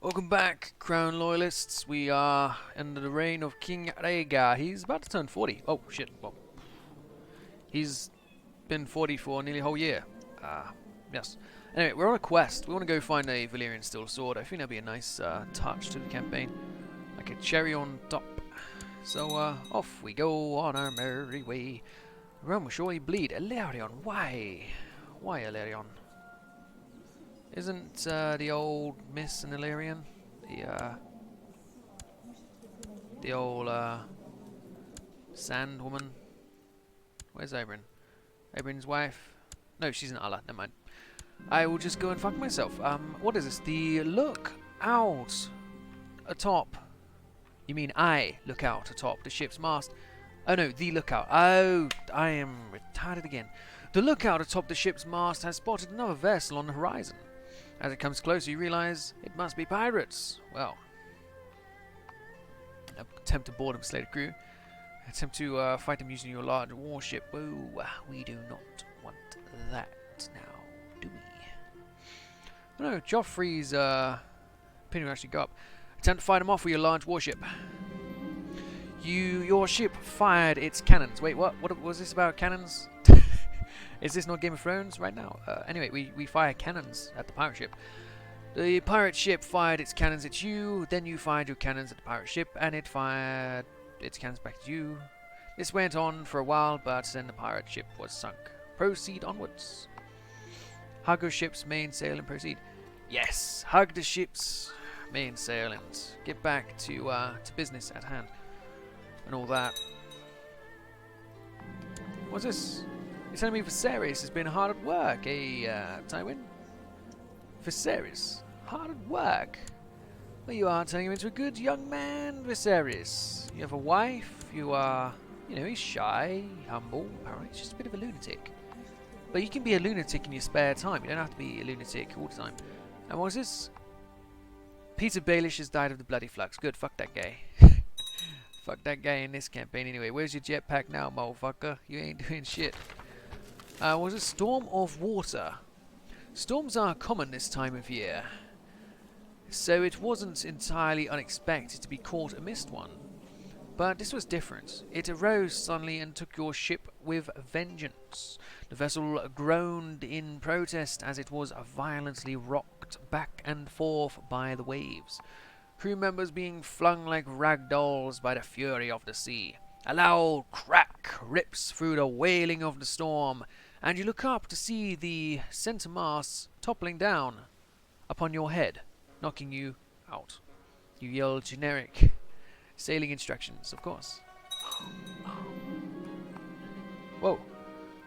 Welcome back, Crown Loyalists. We are under the reign of King Rhaegar. He's about to turn 40. Oh, shit. Well, he's been 40 for nearly a whole year. Yes. Anyway, we're on a quest. We want to go find a Valyrian steel sword. I think that'd be a nice touch to the campaign. Like a cherry on top. So, off we go on our merry way. Rome will surely bleed. Illyrian, why? Why Illyrian? Isn't the old Miss an Illyrian? The old sand woman? Where's Oberyn? Oberyn's wife? No, she's an Alla. Never mind. I will just go and fuck myself. What is this? The look out atop. You mean I look out atop the ship's mast? Oh no, the lookout. Oh, I am retarded again. The lookout atop the ship's mast has spotted another vessel on the horizon. As it comes closer, you realize it must be pirates. Well, attempt to board them, slay the crew. Attempt to fight them using your large warship. Whoa, we do not want that now, do we? Oh no, Joffrey's opinion will actually go up. Attempt to fight them off with your large warship. Your ship fired its cannons. Wait, what? What was this about cannons? Is this not Game of Thrones right now? Anyway, we fire cannons at the pirate ship. The pirate ship fired its cannons at you, then you fired your cannons at the pirate ship, and it fired its cannons back at you. This went on for a while, but then the pirate ship was sunk. Proceed onwards. Hug your ship's mainsail and proceed. Yes, hug the ship's mainsail and get back to business at hand. And all that. What's this? You're telling me Viserys has been hard at work, eh, Tywin? Viserys? Hard at work? Well, you are turning him into a good young man, Viserys. You have a wife, you are, you know, he's shy, humble, apparently he's just a bit of a lunatic. But you can be a lunatic in your spare time, you don't have to be a lunatic all the time. And what's this? Peter Baelish has died of the bloody flux. Good, fuck that guy. Fuck that guy in this campaign anyway. Where's your jetpack now, motherfucker? You ain't doing shit. Was a storm of water. Storms are common this time of year, so it wasn't entirely unexpected to be caught amidst one. But this was different. It arose suddenly and took your ship with vengeance. The vessel groaned in protest as it was violently rocked back and forth by the waves. Crew members being flung like rag dolls by the fury of the sea. A loud crack rips through the wailing of the storm, and you look up to see the center mast toppling down upon your head, knocking you out. You yell generic sailing instructions, of course. Whoa.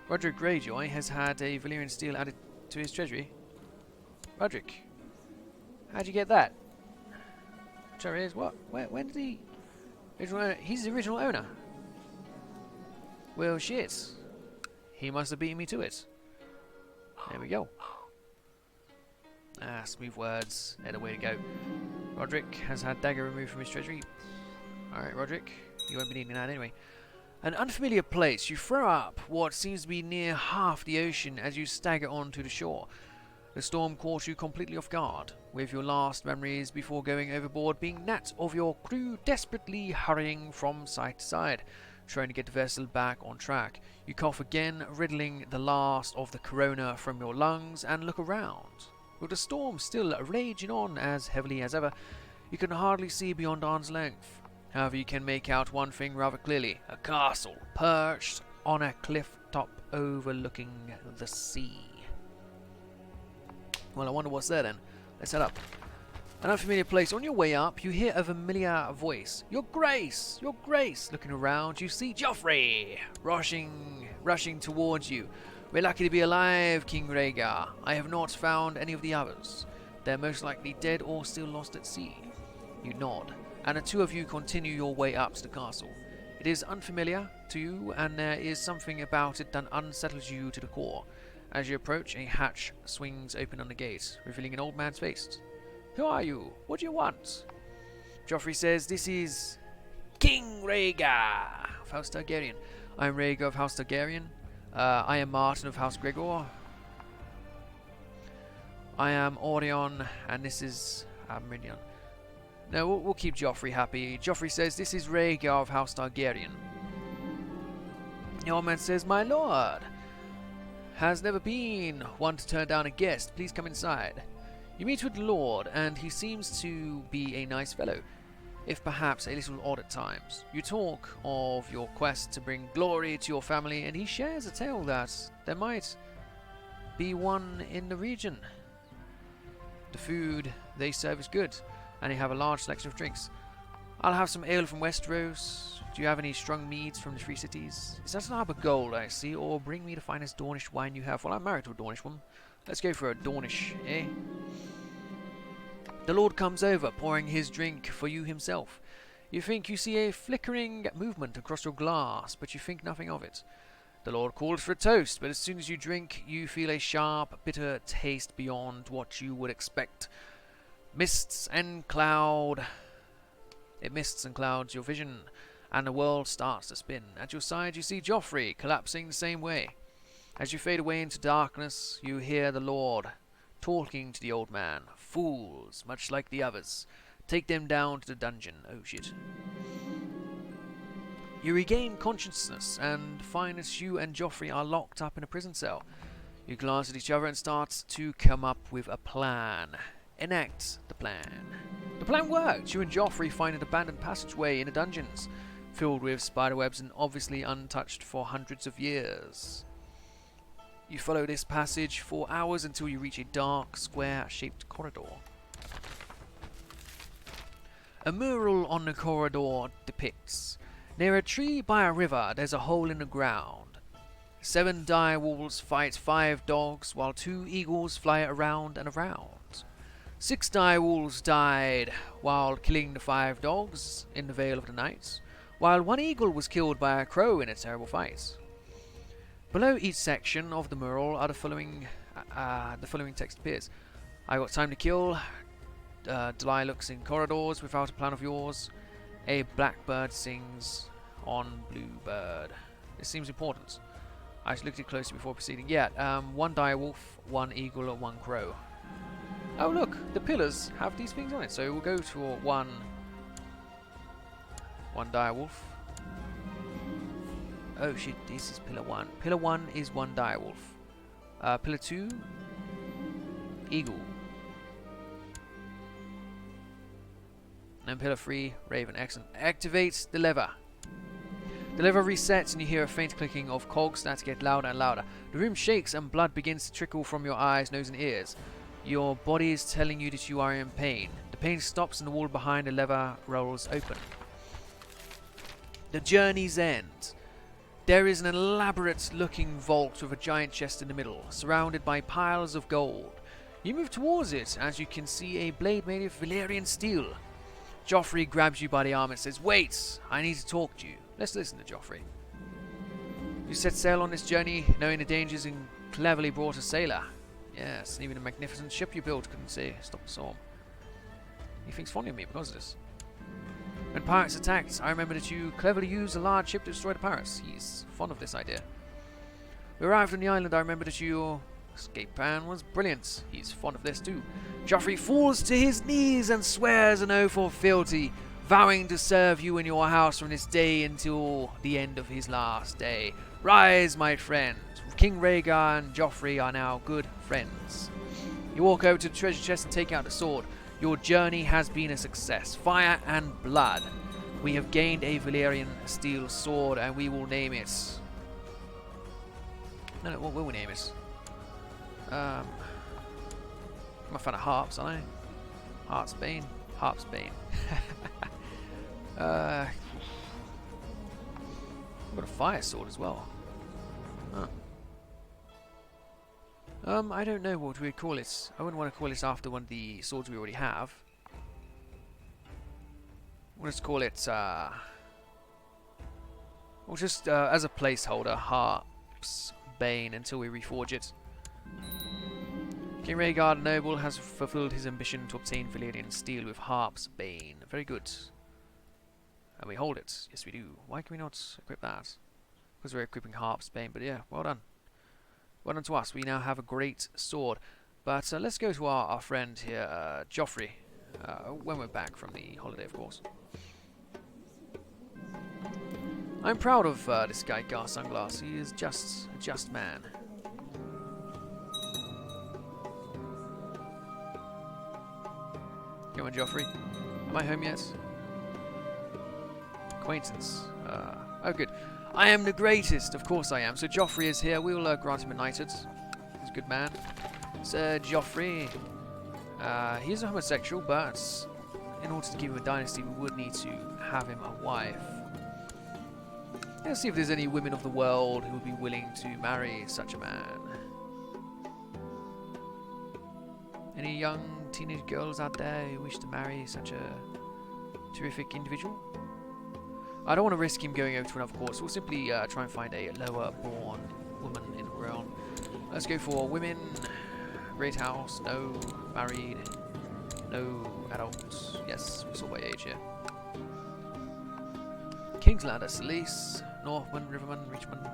Roderick Greyjoy has had a Valyrian steel added to his treasury. Roderick, how'd you get that? Sorry, is what? When did he? He's the original owner. Well, shit. He must have beaten me to it. There we go. Smooth words. They're the way to go. Roderick has had dagger removed from his treasury. Alright, Roderick. You won't be needing that anyway. An unfamiliar place. You throw up what seems to be near half the ocean as you stagger onto the shore. The storm caught you completely off guard, with your last memories before going overboard being that of your crew desperately hurrying from side to side, trying to get the vessel back on track. You cough again, riddling the last of the corona from your lungs, and look around. With the storm still raging on as heavily as ever, you can hardly see beyond arm's length. However, you can make out one thing rather clearly: a castle perched on a cliff top overlooking the sea. Well, I wonder what's there then. Let's head up. An unfamiliar place. On your way up, you hear a familiar voice. Your Grace! Your Grace! Looking around, you see Joffrey rushing towards you. We're lucky to be alive, King Rhaegar. I have not found any of the others. They're most likely dead or still lost at sea. You nod, and the two of you continue your way up to the castle. It is unfamiliar to you, and there is something about it that unsettles you to the core. As you approach, a hatch swings open on the gate, revealing an old man's face. Who are you? What do you want? Joffrey says, this is King Rhaegar of House Targaryen. I am Rhaegar of House Targaryen. I am Martin of House Gregor. I am Orion, and this is Meridian. No, we'll keep Joffrey happy. Joffrey says, "This is Rhaegar of House Targaryen." The old man says, "My lord, has never been one to turn down a guest. Please come inside." You meet with the lord, and he seems to be a nice fellow, if perhaps a little odd at times. You talk of your quest to bring glory to your family, and he shares a tale that there might be one in the region. The food they serve is good, and they have a large selection of drinks. I'll have some ale from Westeros. Do you have any strong meads from the Three Cities? Is that an arbor gold I see, or bring me the finest Dornish wine you have? Well, I'm married to a Dornish woman. Let's go for a Dornish, eh? The Lord comes over, pouring his drink for you himself. You think you see a flickering movement across your glass, but you think nothing of it. The Lord calls for a toast, but as soon as you drink, you feel a sharp, bitter taste beyond what you would expect. It mists and clouds your vision, and the world starts to spin. At your side, you see Joffrey collapsing the same way. As you fade away into darkness, you hear the Lord talking to the old man. Fools, much like the others. Take them down to the dungeon. Oh shit. You regain consciousness and find that you and Joffrey are locked up in a prison cell. You glance at each other and start to come up with a plan. Enact the plan. The plan worked. You and Joffrey find an abandoned passageway in the dungeons, filled with spiderwebs and obviously untouched for hundreds of years. You follow this passage for hours until you reach a dark, square-shaped corridor. A mural on the corridor depicts: near a tree by a river, there's a hole in the ground. 7 dire wolves fight 5 dogs, while 2 eagles fly around and around. 6 dire wolves died while killing the 5 dogs in the Vale of the Night, while 1 eagle was killed by a crow in a terrible fight. Below each section of the mural are the following text appears: I got time to kill. Delilah looks in corridors without a plan of yours. A blackbird sings on bluebird. This seems important. I looked at it closely before proceeding. Yeah, 1 direwolf, 1 eagle, and 1 crow. Oh look, the pillars have these things on it. So we'll go to 1 direwolf. Oh shit, this is pillar 1. Pillar 1 is 1 direwolf. Pillar 2, eagle. And pillar 3, raven. Excellent. Activate the lever. The lever resets and you hear a faint clicking of cogs that get louder and louder. The room shakes and blood begins to trickle from your eyes, nose and ears. Your body is telling you that you are in pain. The pain stops and the wall behind the lever rolls open. The journey's end. There is an elaborate looking vault with a giant chest in the middle, surrounded by piles of gold. You move towards it as you can see a blade made of Valyrian steel. Joffrey grabs you by the arm and says, "Wait, I need to talk to you." Let's listen to Joffrey. You set sail on this journey, knowing the dangers, and cleverly brought a sailor. Yes, and even a magnificent ship you built couldn't stop the storm. He thinks fondly of me because of this. When pirates attacked, I remember that you cleverly used a large ship to destroy the pirates. He's fond of this idea. We arrived on the island. I remember that your escape plan was brilliant. He's fond of this too. Joffrey falls to his knees and swears an oath of fealty, vowing to serve you in your house from this day until the end of his last day. Rise, my friend. King Rhaegar and Joffrey are now good friends. You walk over to the treasure chest and take out the sword. Your journey has been a success. Fire and blood. We have gained a Valyrian steel sword and we will name it... No, what will we name it? I'm a fan of harps, aren't I? Heartsbane. Harpsbane. I've got a fire sword as well. Huh. I don't know what we'd call it. I wouldn't want to call it after one of the swords we already have. We'll just call it, we'll just, as a placeholder, Harp's Bane until we reforge it. King Rhaegar the Noble has fulfilled his ambition to obtain Valyrian steel with Harp's Bane. Very good. And we hold it. Yes, we do. Why can we not equip that? Because we're equipping Harp's Bane, but yeah, well done. Well done to us. We now have a great sword. But let's go to our friend here, Joffrey. when we're back from the holiday, of course. I'm proud of this guy, Gar Sunglass. He is just a just man. Come on, Joffrey. Am I home yet? Acquaintance. Oh, good. I am the greatest. Of course I am. So Joffrey is here. We will grant him a knighthood. He's a good man. Sir Joffrey. He is a homosexual, but in order to give him a dynasty, we would need to have him a wife. Let's see if there's any women of the world who would be willing to marry such a man. Any young teenage girls out there who wish to marry such a terrific individual? I don't want to risk him going over to another court, so we'll simply try and find a lower born woman in the realm. Let's go for women. Great house, no. Married, no. Adults, yes, we're sort by age here. Kingslander, Selyse, Northman, Riverman, Richmond.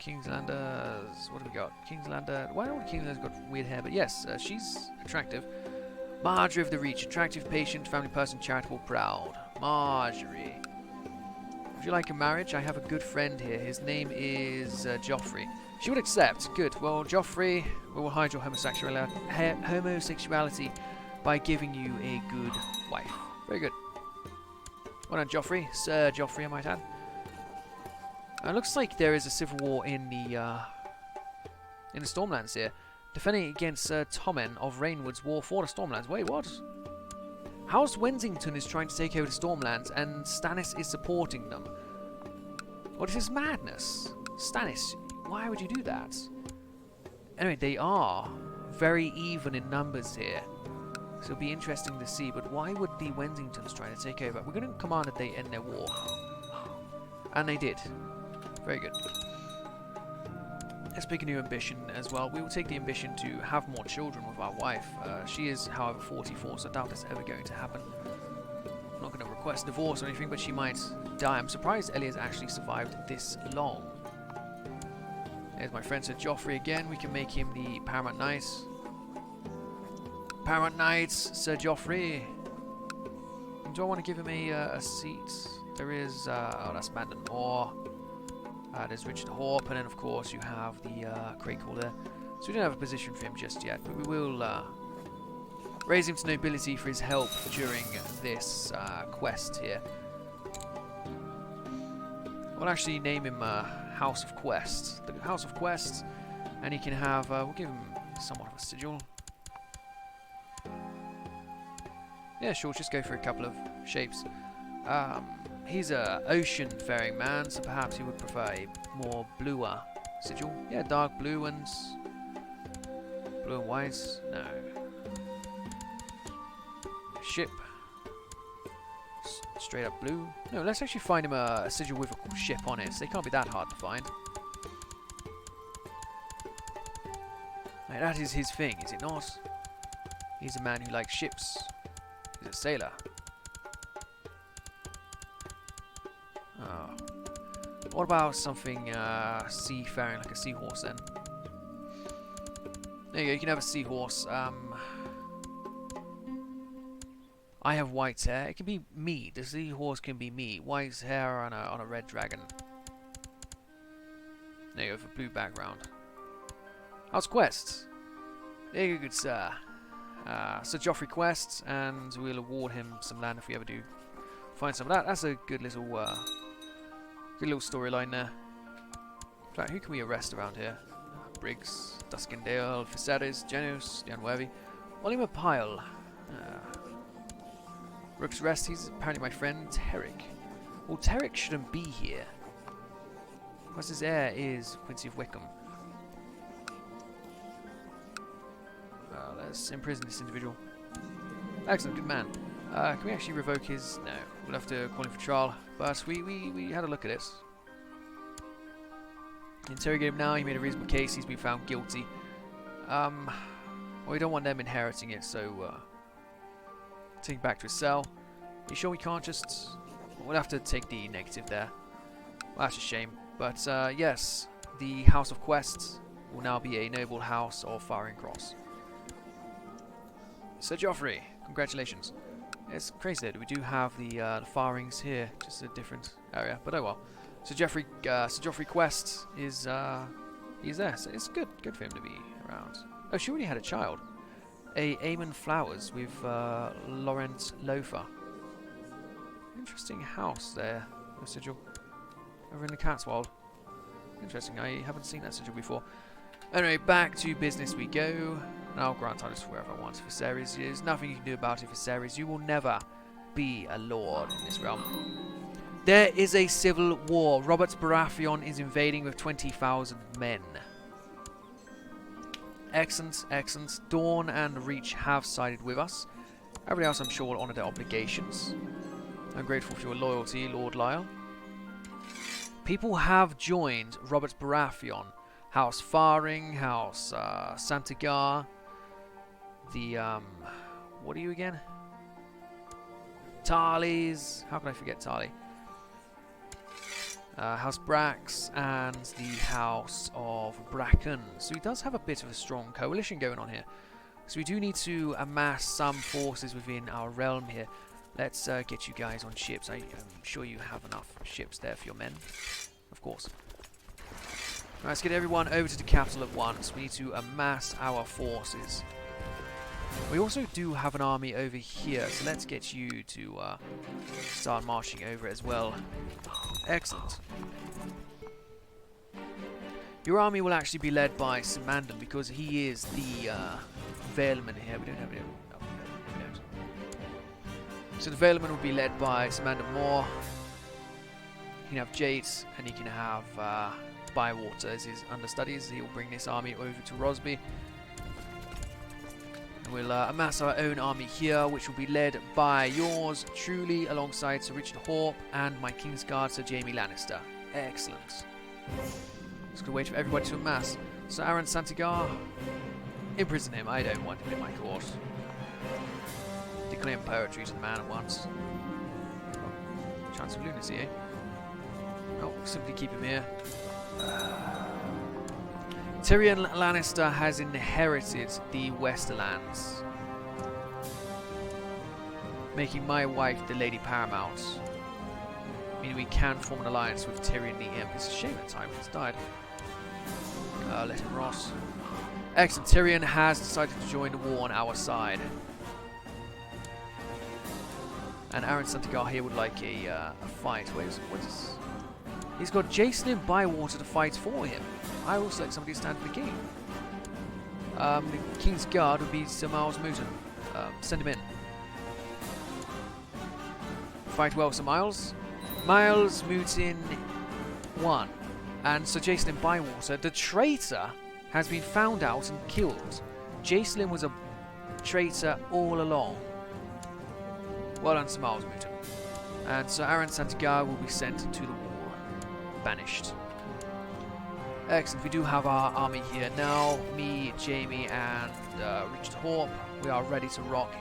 Kingslanders, what have we got? Kingslander, why don't Kingslander's got weird hair? But yes, she's attractive. Marjorie of the Reach, attractive, patient, family person, charitable, proud. Marjorie. Would you like a marriage? I have a good friend here. His name is Joffrey. She would accept. Good. Well, Joffrey, we will hide your homosexuality by giving you a good wife. Very good. Well done, Joffrey. Sir Joffrey, I might add. It looks like there is a civil war in the Stormlands here. Defending against Sir Tommen of Rainwood's war for the Stormlands. Wait, what? House Wensington is trying to take over the Stormlands, and Stannis is supporting them. What is this madness? Stannis, why would you do that? Anyway, they are very even in numbers here. So it'll be interesting to see, but why would the Wensingtons try to take over? We're going to command that they end their war. And they did. Very good. Let's pick a new ambition as well. We will take the ambition to have more children with our wife. She is, however, 44, so I doubt that's ever going to happen. I'm not going to request divorce or anything, but she might die. I'm surprised Ellie has actually survived this long. There's my friend Sir Joffrey again. We can make him the Paramount Knight. Paramount Knight, Sir Joffrey. Do I want to give him a seat? There is, oh, that's Bandon Moore. There's Richard Horpe, and then of course you have the Craig Hall there. So we don't have a position for him just yet, but we will raise him to nobility for his help during this quest here. We'll actually name him House of Quest. The House of Quest, and he can have, we'll give him somewhat of a sigil. Yeah, sure, just go for a couple of shapes. He's a ocean-faring man, so perhaps he would prefer a more bluer sigil. Yeah, dark blue and white. No. Ship. Straight up blue. No, let's actually find him a sigil with a ship on it. So they can't be that hard to find. Now, that is his thing, is it not? He's a man who likes ships. He's a sailor. Oh. What about something seafaring, like a seahorse then? There you go, you can have a seahorse. I have white hair. It can be me. The seahorse can be me. White hair on a red dragon. There you go, with a blue background. How's Quest? There you go, good sir. Sir Joffrey Quest, and we'll award him some land if we ever do find some of that. That's a good little storyline there. In fact, who can we arrest around here? Briggs, Duskendale, Viserys, Genos, the Unworthy. Oliver Pyle. Rook's Rest, he's apparently my friend, Terrick. Well, Terrick shouldn't be here. Because his heir is Quincy of Wickham. Let's imprison this individual. Excellent, good man. Can we actually revoke his... No, we'll have to call him for trial. But we had a look at it. Interrogate him now, he made a reasonable case, he's been found guilty. Well, we don't want them inheriting it, so... take him back to his cell. Are you sure we can't just... We'll have to take the negative there. Well, that's a shame. But, yes, the House of Quests. will now be a noble house of Firing Cross. Sir Joffrey, congratulations. It's crazy that we do have the Firings here, just a different area, but oh well. Sir Joffrey Quest is he's there, so it's good for him to be around. Oh, she already had a child. Aemon Flowers with Laurent Loafer. Interesting house there, the sigil. Over in the Catswold. Interesting, I haven't seen that sigil before. Anyway, back to business we go. And I'll grant titles for wherever I want. Viserys, there's nothing you can do about it, Viserys. You will never be a lord in this realm. There is a civil war. Robert Baratheon is invading with 20,000 men. Excellent, excellent. Dawn and Reach have sided with us. Everybody else, I'm sure, will honour their obligations. I'm grateful for your loyalty, Lord Lyle. People have joined Robert Baratheon. House Faring, House Santigar. The, what are you again? Tarley's. How can I forget Tarley? House Brax and the House of Bracken. So he does have a bit of a strong coalition going on here. So we do need to amass some forces within our realm here. Let's get you guys on ships. I'm sure you have enough ships there for your men. Of course. Right, let's get everyone over to the capital at once. We need to amass our forces. We also do have an army over here, so let's get you to start marching over as well. Excellent. Your army will actually be led by Simandon because he is the Valeman here. We don't have any. No, we don't. So the Valeman will be led by Simandon Moore. He can have Jace, and he can have Bywater as his understudies. He will bring this army over to Rosby. We'll amass our own army here, which will be led by yours truly, alongside Sir Richard Horpe and my Kingsguard, Sir Jaime Lannister. Excellent. Just gonna wait for everybody to amass. Sir Aaron Santigar, imprison him. I don't want him in my court. Declaring poetry to the man at once. Oh, chance of lunacy, eh? Oh, simply keep him here. Tyrion Lannister has inherited the Westerlands, making my wife the Lady Paramount. Meaning we can form an alliance with Tyrion the Imp. It's a shame that Tywin has died. Let him rot. Excellent. Tyrion has decided to join the war on our side. And Aaron Santigar here would like a fight. What is... He's got Jason and Bywater to fight for him. I also like somebody to stand for the king. The King's Guard would be Sir Miles Mooton. Send him in. Fight well, Sir Miles. Miles Mooton 1. And Sir Jason and Bywater, the traitor, has been found out and killed. Jacelyn was a traitor all along. Well done, Sir Miles Mooton. And Sir Aaron Santigar will be sent to the war. Banished. Excellent. We do have our army here now. Me, Jaime, and Richard Horpe. We are ready to rock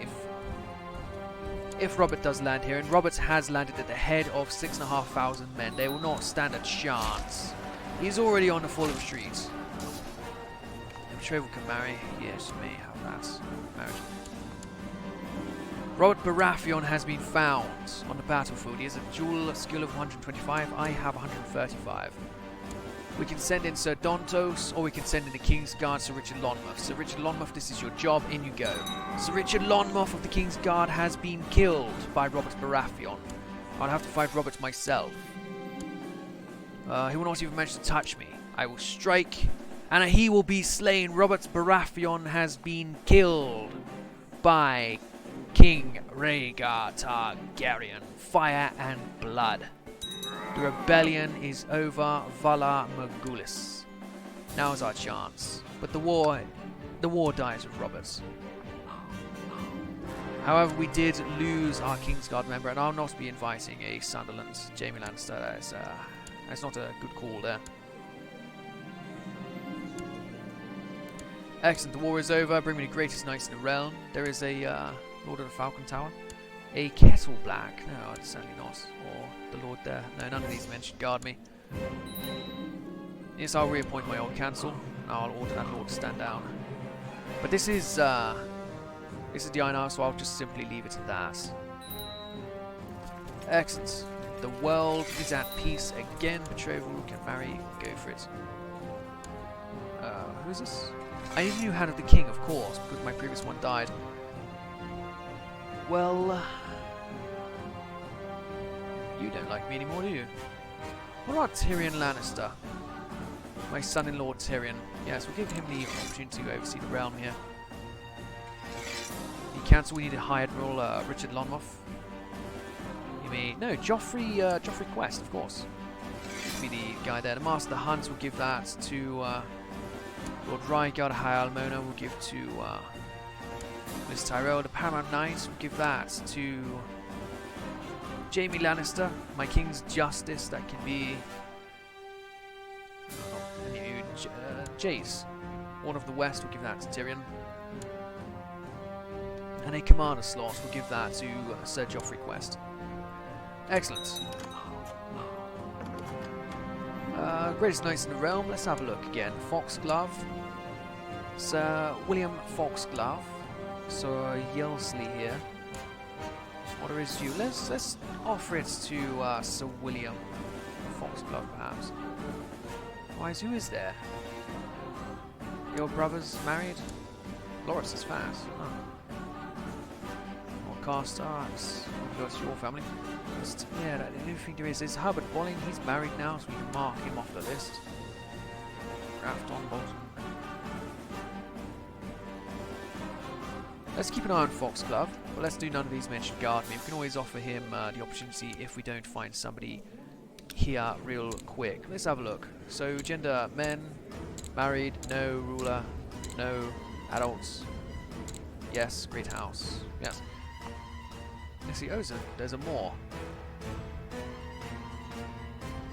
if Robert does land here. And Robert has landed at the head of 6,500 men. They will not stand a chance. He's already on the full retreat. The betrothal can marry. Yes, may have that. Marriage. Robert Baratheon has been found on the battlefield. He has a dual skill of 125. I have 135. We can send in Sir Dontos, or we can send in the King's Guard, Sir Richard Lonmouth. Sir Richard Lonmouth, this is your job. In you go. Sir Richard Lonmouth of the King's Guard has been killed by Robert Baratheon. I'll have to fight Robert myself. He will not even manage to touch me. I will strike, and he will be slain. Robert Baratheon has been killed by King Rhaegar Targaryen. Fire and blood. The rebellion is over. Vala Morgulis. Now's our chance. But the war dies with Robert. However, we did lose our Kingsguard member, and I'll not be inviting a Sunderland Jaime Lannister. That's not a good call there. Excellent. The war is over. Bring me the greatest knights in the realm. There is a Lord of the Falcon Tower. A Kettle Black. No, it's certainly not. Or the Lord there. No, none of these men should guard me. Yes, I'll reappoint my old council. And I'll order that lord to stand down. But this is the Iron Isle, so I'll just simply leave it at that. Excellent. The world is at peace again. Betrothal, can marry, go for it. Who is this? I need a new Hand of the King, of course, because my previous one died. Well, you don't like me anymore, do you? What about Tyrion Lannister? My son-in-law Tyrion. Yes, we'll give him the opportunity to oversee the realm here. The council, we need a high admiral, Richard Lonmouth. You mean no, Joffrey Quest, of course. Be the guy there. The Master of the Huns will give that to Lord Rhaegar. High Almona will give to Miss Tyrell. The Paramount Knights will give that to Jaime Lannister. My King's Justice, that can be Jace. One of the West will give that to Tyrion. And a commander slot will give that to Sir Joffrey Quest. Excellent. Greatest knights in the realm. Let's have a look again. Foxglove. Sir William Foxglove. Sir Yelsley here. What is you? Let's offer it to Sir William Foxglove, perhaps. Wise, who is there? Your brother's married? Loris is fast. Oh. What caste? That's your family. Yeah, the new thing there is Hubbard Bolling. He's married now, so we can mark him off the list. Grafton Bolton. Let's keep an eye on Foxglove, but let's do none of these mentioned guard men. We can always offer him the opportunity if we don't find somebody here real quick. Let's have a look. So, gender, men, married, no, ruler, no, adults, yes, great house, yes. Let's see, oh, there's a more.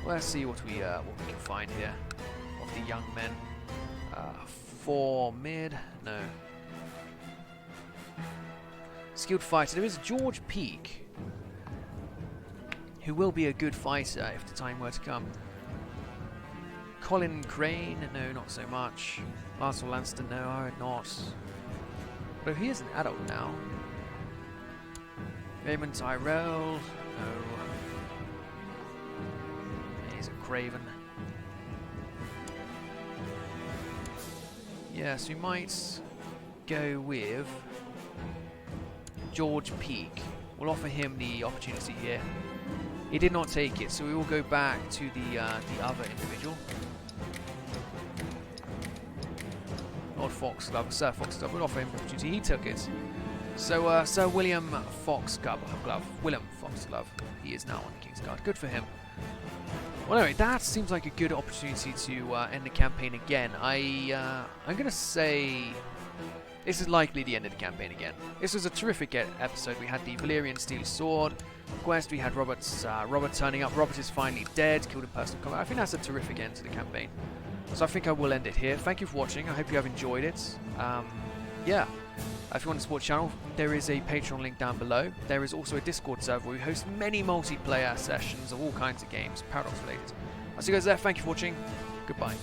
Let's see what we can find here of the young men. 4 mid, no. Skilled fighter. There is George Peake, who will be a good fighter if the time were to come. Colin Crane, no, not so much. Marcel Lanston, no, I would not. But he is an adult now. Raymond Tyrell, no. He's a craven. Yes, we might go with George Peake. We'll offer him the opportunity here. He did not take it, so we will go back to the other individual. Lord Foxglove, Sir Foxglove. We'll offer him the opportunity. He took it. So Sir William Foxglove, Willem Foxglove. He is now on the King's Guard. Good for him. Well, anyway, that seems like a good opportunity to end the campaign again. I'm gonna say this is likely the end of the campaign again. This was a terrific episode. We had the Valyrian Steel Sword quest. We had Robert turning up. Robert is finally dead, killed in personal combat. I think that's a terrific end to the campaign. So I think I will end it here. Thank you for watching. I hope you have enjoyed it. Yeah. If you want to support the channel, there is a Patreon link down below. There is also a Discord server where we host many multiplayer sessions of all kinds of games, Paradox related. I'll see you guys there. Thank you for watching. Goodbye.